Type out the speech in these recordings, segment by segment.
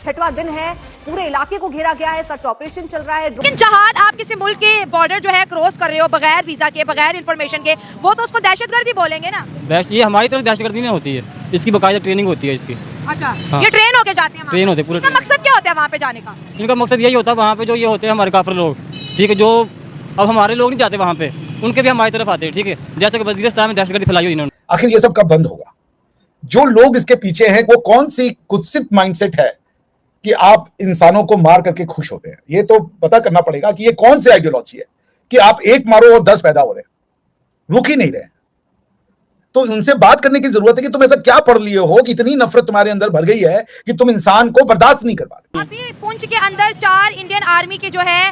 छठवां दिन है, पूरे इलाके को घेरा गया है, सर्च ऑपरेशन चल रहा है। लेकिन जहाद आप किसी मुल्क के बॉर्डर जो है क्रॉस कर रहे हो बगैर वीजा के, बगैर इन्फॉर्मेशन के, वो तो उसको दहशतगर्दी बोलेंगे ना। ये हमारी तरफ दहशतगर्दी नहीं होती है, इसकी बाकायदा ट्रेनिंग होती है इसकी। अच्छा हाँ। ये ट्रेन होके जाते हैं, ट्रेन होते पूरे। इनका मकसद क्या होता है वहाँ पे जाने का? इनका मकसद यही होता है, वहाँ पे जो ये होते हैं हमारे काफिर लोग, ठीक है, जो अब हमारे लोग नहीं जाते वहाँ पे, उनके भी हमारी तरफ आते हैं, ठीक है, जैसे कि वज़ीरिस्तान में दहशतगर्दी फैलाई हुई इन्होंने। आखिर ये सब कब बंद होगा? जो लोग इसके पीछे हैं वो कौन सी कुत्सित माइंडसेट है कि आप इंसानों को मार करके खुश होते हैं? ये तो पता करना पड़ेगा कि ये कौन सी आइडियोलॉजी है कि आप एक मारो और 10 पैदा हो रहे हैं, रुक ही नहीं रहे। तो उनसे बात करने की जरूरत है कि तुम ऐसा क्या पढ़ लिए हो कि इतनी नफरत तुम्हारे अंदर भर गई है कि तुम इंसान को बर्दाश्त नहीं कर पा रहे। अभी पुंछ के अंदर 4 इंडियन आर्मी की जो है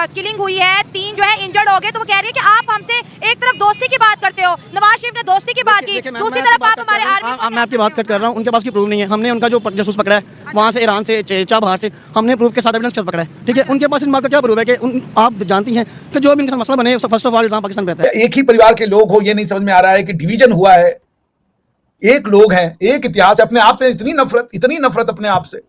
किलिंग हुई है, 3 जो है इंजर्ड हो गए, तो वो कह रही है कि आप हमसे एक तरफ दोस्ती की बात करते हो, नवाज शरीफ ने दोस्ती की बात की, दूसरी तरफ आप हमारे आर्मी। मैं आपकी बात कट कर रहा हूँ, उनके पास की प्रूफ नहीं है। हमने उनका जो जासूस पकड़ा है वहाँ से, ईरान से, चाबहार से, हमने प्रूफ के साथ एविडेंस पकड़ा है, ठीक है। उनके पास इन बात का क्या प्रूफ है कि आप जानती हैं कि जो भी इनका मसला बने, फर्स्ट ऑफ ऑल इस्लाम पाकिस्तान रहता है। एक ही परिवार के लोग हो, ये नहीं समझ में आ रहा है कि डिवीजन हुआ है, एक लोग हैं, एक इतिहास है, अपने आप से इतनी नफरत अपने आप से।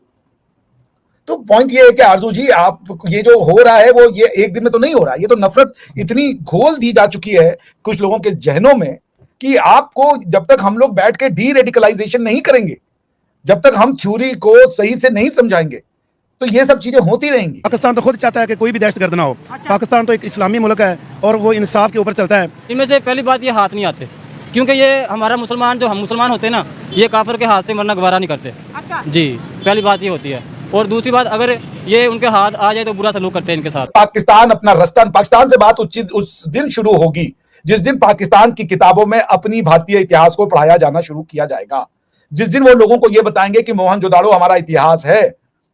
तो पॉइंट ये है कि आरजू जी, आप ये जो हो रहा है वो ये एक दिन में तो नहीं हो रहा है। ये तो नफरत इतनी घोल दी जा चुकी है कुछ लोगों के जहनों में कि आपको जब तक हम लोग बैठ के डी रेडिकलाइजेशन नहीं करेंगे, जब तक हम थ्योरी को सही से नहीं समझाएंगे, तो ये सब चीजें होती रहेंगी। पाकिस्तान तो खुद चाहता है कि कोई भी दहशतगर्द ना हो। पाकिस्तान तो एक इस्लामी मुल्क है और वो इंसाफ के ऊपर चलता है। इनमें से पहली बात, ये हाथ नहीं आते, क्योंकि ये हमारा मुसलमान, जो हम मुसलमान होते हैं ना, ये काफिर के हाथ से मरना गवारा नहीं करते। अच्छा जी, पहली बात ये होती है। और दूसरी बात, अगर ये उनके हाथ आ जाए तो बुरा सलूक करते हैं इनके साथ। पाकिस्तान अपना रास्ता, पाकिस्तान से बात उस दिन शुरू होगी जिस दिन पाकिस्तान की किताबों में अपनी भारतीय इतिहास को पढ़ाया जाना शुरू किया जाएगा, जिस दिन वो लोगों को यह बताएंगे कि मोहनजोदाड़ो हमारा इतिहास है,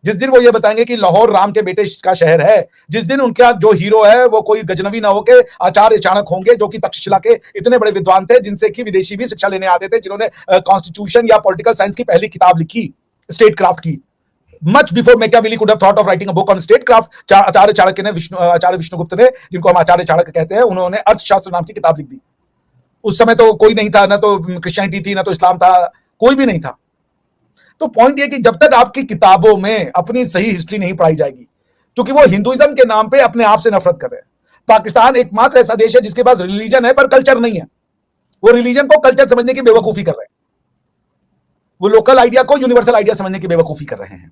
जिस दिन वो ये बताएंगे कि लाहौर राम के बेटे का शहर है, जिस दिन उनका जो हीरो है वो कोई गजनवी ना होके आचार्य चाणक्य होंगे, जो कि तक्षशिला के इतने बड़े विद्वान थे जिनसे कि विदेशी भी शिक्षा लेने आते थे, जिन्होंने कॉन्स्टिट्यूशन या पॉलिटिकल साइंस की पहली किताब लिखी, स्टेट क्राफ्ट की। Much before Machiavelli could have thought of writing a book on statecraft, Acharya Chanakya ने, आचार्य विष्णुगुप्त ने, जिनको हम आचार्य चाणक्य कहते हैं, उन्होंने अर्थशास्त्र नाम की किताब लिख दी। उस समय तो कोई नहीं था, ना तो क्रिश्चियनिटी थी, ना तो इस्लाम था, कोई भी नहीं था। तो पॉइंट ये कि जब तक आपकी किताबों में अपनी सही हिस्ट्री नहीं पढ़ाई जाएगी, क्योंकि वो हिंदुइज्म के नाम पे अपने आप से नफरत कर रहे हैं। पाकिस्तान एकमात्र ऐसा देश है जिसके पास रिलीजन है पर कल्चर नहीं है। वो रिलीजन को कल्चर समझने की बेवकूफी कर रहे हैं, वो लोकल आइडिया को यूनिवर्सल आइडिया समझने की बेवकूफी कर रहे हैं।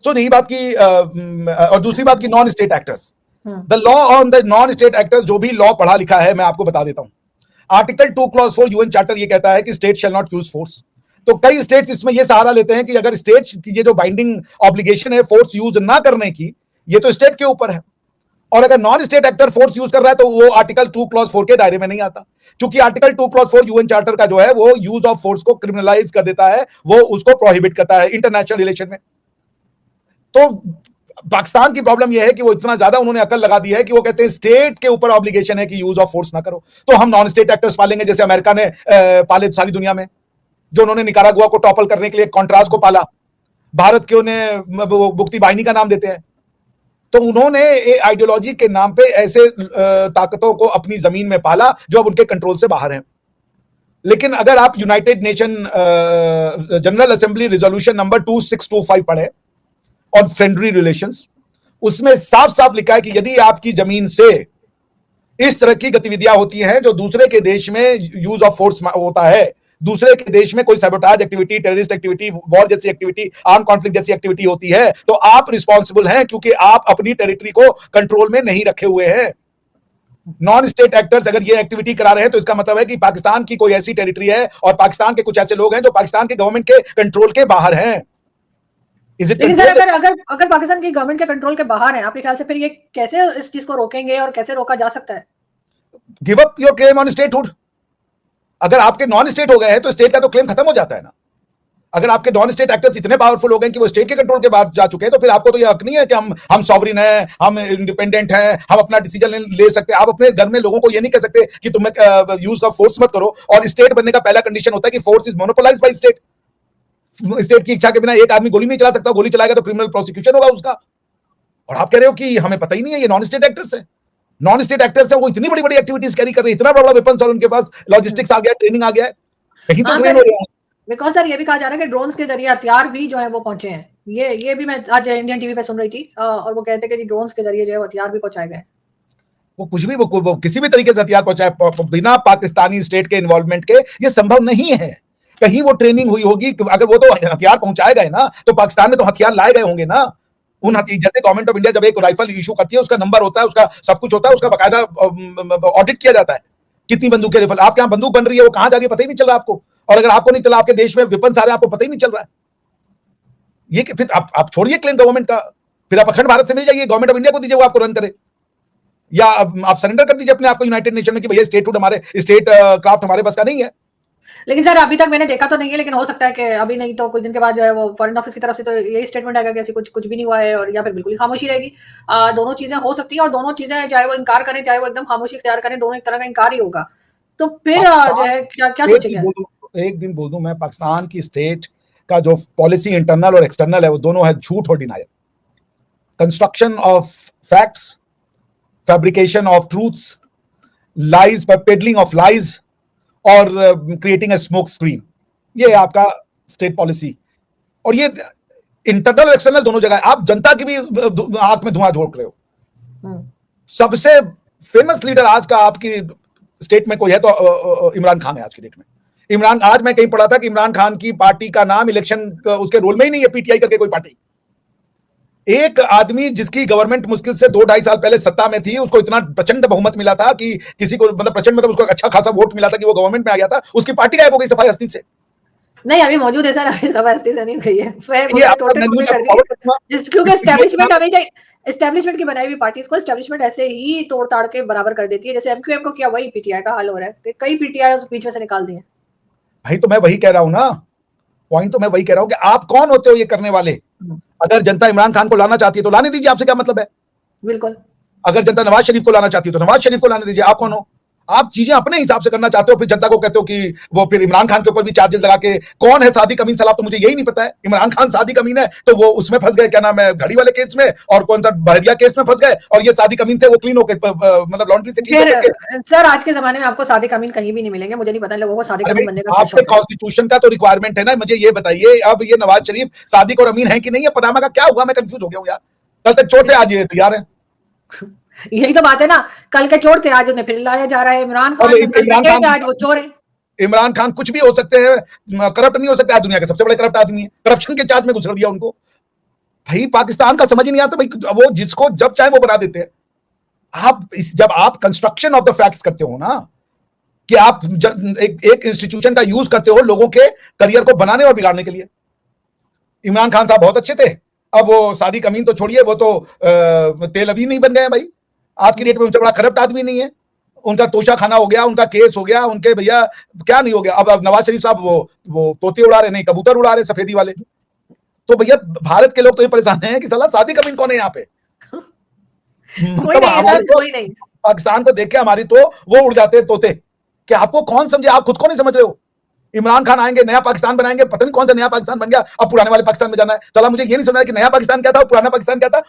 तो यही बात की और दूसरी बात की non state actors, the law on the non state actors, जो भी लॉ पढ़ा लिखा है मैं आपको बता देता हूं। आर्टिकल 2 क्लॉज 4 यूएन चार्टर ये कहता है कि state shall not use force. तो कई स्टेट्स इसमें ये सहारा लेते हैं कि अगर स्टेट की ये जो बाइंडिंग ऑब्लिगेशन है फोर्स यूज ना करने की, ये तो स्टेट के ऊपर है, और अगर non state actor force use कर रहा है तो वो आर्टिकल 2 क्लॉज 4 के दायरे में नहीं आता, क्योंकि आर्टिकल 2 क्लॉज 4 यूएन चार्टर का जो है वो यूज ऑफ फोर्स को क्रिमिनलाइज कर देता है, वो उसको प्रोहिबिट करता है इंटरनेशनल रिलेशन में। तो पाकिस्तान की प्रॉब्लम यह है कि वो इतना ज्यादा उन्होंने अकल लगा दी है कि वो कहते हैं स्टेट के ऊपर ऑब्लिगेशन है कि यूज ऑफ फोर्स ना करो, तो हम नॉन स्टेट एक्टर्स पालेंगे, जैसे अमेरिका ने पाले सारी दुनिया में, जो उन्होंने निकारागुआ को टॉपल करने के लिए कॉन्ट्रास को पाला। भारत के उन्हें मुक्ति बाहिनी का नाम देते हैं। तो उन्होंने आइडियोलॉजी के नाम पे ऐसे ताकतों को अपनी जमीन में पाला जो अब उनके कंट्रोल से बाहर हैं। लेकिन अगर आप United nation general assembly resolution number 2625 पढ़े और फ्रेंडली रिलेशंस, उसमें साफ साफ लिखा है कि यदि आपकी जमीन से इस तरह की गतिविधियां होती हैं जो दूसरे के देश में यूज ऑफ फोर्स होता है, दूसरे के देश में कोई sabotage activity, terrorist activity, war जैसी एक्टिविटी, आर्म कॉन्फ्लिक्ट जैसी एक्टिविटी होती है, तो आप रिस्पॉन्सिबल हैं, क्योंकि आप अपनी टेरिटरी को कंट्रोल में नहीं रखे हुए हैं। नॉन स्टेट एक्टर्स अगर ये एक्टिविटी करा रहे हैं तो इसका मतलब है कि पाकिस्तान की कोई ऐसी टेरिटरी है और पाकिस्तान के कुछ ऐसे लोग हैं जो पाकिस्तान के गवर्नमेंट के कंट्रोल के बाहर हैं। लेकिन सर अगर पाकिस्तान की गवर्नमेंट के कंट्रोल के बाहर है, आपके ख्याल से फिर ये कैसे इस चीज को रोकेंगे और कैसे रोका जा सकता है? Give up your claim on statehood. अगर आपके नॉन स्टेट हो गए हैं तो स्टेट का तो क्लेम खत्म हो जाता है ना। अगर आपके नॉन स्टेट एक्टर्स इतने पावरफुल हो गए कि वो स्टेट के कंट्रोल के बाहर जा चुके हैं, तो फिर आपको तो ये हक नहीं है कि हम सॉवरिन हैं, हम इंडिपेंडेंट हैं, हम अपना डिसीजन ले सकते हैं। आप अपने घर में लोगों को ये नहीं कह सकते कि तुम्हें यूज ऑफ फोर्स मत करो। और स्टेट बनने का पहला कंडीशन होता है कि force is monopolised by state. State की इच्छा के बिना एक आदमी गोली नहीं चला सकता, गोली चलाएगा तो क्रिमिनल प्रोसिक्यूशन होगा उसका। और आप कह रहे हो कि हमें पता ही नहीं है, ये नॉन स्टेट एक्टर्स है। नॉन स्टेट एक्टर्स है, वो इतनी बड़ी बड़ी एक्टिविटीज कैरी कर रहे हैं, इतना बड़ा वेपन्स और उनके पास लॉजिस्टिक्स आ गया, ट्रेनिंग आ गया है, कहीं तो ट्रेन हो रहे हैं। बिकॉज सर ये भी कहा जा रहा है कि ड्रोन्स के जरिए हथियार भी जो है वो पहुंचे हैं। ये भी मैं आज इंडियन टीवी पे सुन रही थी और वो कहते कि जी ड्रोन्स के जरिए जो है हथियार भी पहुंचाए गए। वो कुछ भी वो किसी भी तरीके से हथियार पहुंचाए बिना पाकिस्तानी स्टेट के इन्वॉल्वमेंट के ये संभव नहीं है। कहीं वो ट्रेनिंग हुई होगी, अगर वो तो हथियार पहुंचाए गए ना तो पाकिस्तान में तो हथियार लाए गए होंगे ना। उन जैसे गवर्नमेंट ऑफ इंडिया जब एक राइफल इशू करती है उसका नंबर होता है, उसका सब कुछ होता है, उसका बाकायदा ऑडिट किया जाता है कितनी बंदूकें राइफल आपके यहाँ बंदूक बन रही है, वो कहां जा रही है पता ही नहीं चल रहा आपको। और अगर आपको नहीं चला, आपके देश में विपन सारे आपको पता ही नहीं चल रहा है। ये फिर आप छोड़िए क्लेम गवर्नमेंट का, फिर आप अखंड भारत से मिल जाइए, गवर्नमेंट ऑफ इंडिया को दीजिए, वो आपको रन करे, या आप सरेंडर कर दीजिए अपने आपको यूनाइटेड नेशन में कि भैया स्टेट क्राफ्ट हमारे बस का नहीं है। लेकिन सर अभी तक मैंने देखा तो नहीं है, लेकिन हो सकता है कि अभी नहीं तो कुछ दिन के बाद जो है वो फॉरेन ऑफिस की तरफ से तो यही स्टेटमेंट आएगा कि ऐसी कुछ भी नहीं हुआ है, और या फिर बिल्कुल खामोशी रहेगी। दोनों चीजें हो सकती है, और दोनों चीजें चाहे वो इनकार करें चाहे वो एकदम खामोशी इख्तियार करें, दोनों एक तरह का इनकार ही होगा। तो फिर जो है क्या सोचेंगे? एक दिन बोल दूं मैं, पाकिस्तान की स्टेट का जो पॉलिसी इंटरनल और एक्सटर्नल है वो दोनों है झूठ और denial, construction of facts, fabrication of truths, lies पर पेडलिंग ऑफ लाइज और क्रिएटिंग ए स्मोक स्क्रीन। ये है आपका स्टेट पॉलिसी, और ये इंटरनल और एक्सटर्नल दोनों जगह। आप जनता की भी आंख में धुआं झोंक रहे हो। सबसे फेमस लीडर आज का आपकी स्टेट में कोई है तो इमरान खान है आज की डेट में। इमरान, आज मैं कहीं पढ़ा था कि इमरान खान की पार्टी का नाम इलेक्शन उसके रोल में ही नहीं है, पीटीआई करके कोई पार्टी। एक आदमी जिसकी गवर्नमेंट मुश्किल से 2-2.5 साल पहले सत्ता में थी, उसको इतना प्रचंड बहुमत मिला था कि किसी को मतलब प्रचंड मतलब उसको अच्छा खासा वोट मिला था कि वो गवर्नमेंट में आ गया था, उसकी पार्टी गायब हो गई सफाई हस्ती से। नहीं अभी मौजूद है सर, अभी सफाई हस्ती से नहीं गई है, क्योंकि एस्टेब्लिशमेंट की बनाई हुई पार्टीज को एस्टेब्लिशमेंट ऐसे ही तोड़ ताड़ के बराबर कर देती है। जैसे एमक्यूएम को किया, वही पीटीआई का हाल हो रहा है, कई पीटीआई बीच में से निकाल दिए। भाई तो मैं वही कह रहा हूं ना, पॉइंट तो मैं वही कह रहा हूं कि आप कौन होते हो ये करने वाले। अगर जनता इमरान खान को लाना चाहती है तो लाने दीजिए, आपसे क्या मतलब है। बिल्कुल। अगर जनता नवाज शरीफ को लाना चाहती है तो नवाज शरीफ को लाने दीजिए, आप कौन हो। आप चीजें अपने हिसाब से करना चाहते हो, फिर जनता को कहते हो कि वो फिर इमरान खान के ऊपर भी चार्जेस लगा के। कौन है सादिक अमीन सलाब, तो मुझे यही नहीं पता है। इमरान खान सादिक अमीन है तो वो उसमें फंस गए, क्या नाम है, घड़ी वाले केस में, और कौन सा बहरिया केस में फंस गए, और ये सादिक अमीन थे वो क्लीन होकर मतलब लॉन्ड्री से क्लीन होकर। सर आज के जमाने में आपको सादिक अमीन कहीं भी नहीं मिलेंगे, मुझे नहीं पता लोगों को सादिक अमीन बनने का। आपके कॉन्स्टिट्यूशन का तो रिक्वायरमेंट है ना, मुझे ये बताइए अब ये नवाज शरीफ सादिक और अमीन है कि नहीं है। पनामा का क्या हुआ, मैं कंफ्यूज हो गया हूँ यार। कल तक चोर थे, आज ये तैयार है। यही तो बात है ना, कल के चोर थे आज उन्हें फिर लाया जा रहा है। इमरान खान आज वो चोर है। इमरान खान कुछ भी हो सकते हैं, करप्ट नहीं हो सकते। आज दुनिया के सबसे बड़े करप्ट आदमी है, करप्शन के चार्ज में घुस दिया उनको। भाई पाकिस्तान का समझ ही नहीं आता भाई, वो जिसको जब चाहे वो बना देते हैं। जब आप कंस्ट्रक्शन ऑफ द फैक्ट्स करते हो ना, कि आप एक इंस्टीट्यूशन का यूज करते हो लोगों के करियर को बनाने और बिगाड़ने के लिए। इमरान खान साहब बहुत अच्छे थे, अब वो सादिक अमीन तो छोड़िए, वो तो तेल अभी नहीं बन गए भाई। आज की डेट में उनसे बड़ा करप्ट आदमी नहीं है। उनका तोशा खाना हो गया, उनका केस हो गया, उनके भैया क्या नहीं हो गया। अब नवाज शरीफ साहब वो तोते उड़ा रहे, नहीं कबूतर उड़ा रहे सफेदी वाले। तो भैया भारत के लोग तो ये परेशान हैं कि साला सादिक अमीन कौन है यहाँ पे। कोई नहीं। पाकिस्तान को देख के हमारी तो वो उड़ जाते हैं तोते, कि आपको कौन समझे, आप खुद को नहीं समझ रहे हो। इमरान खान आएंगे, नया पाकिस्तान बनाएंगे, पता नहीं कौन सा नया पाकिस्तान बन गया, अब पुराने वाले पाकिस्तान में जाना है। चला मुझे ये नहीं समझ कि नया पाकिस्तान क्या था और पुराना पाकिस्तान क्या था।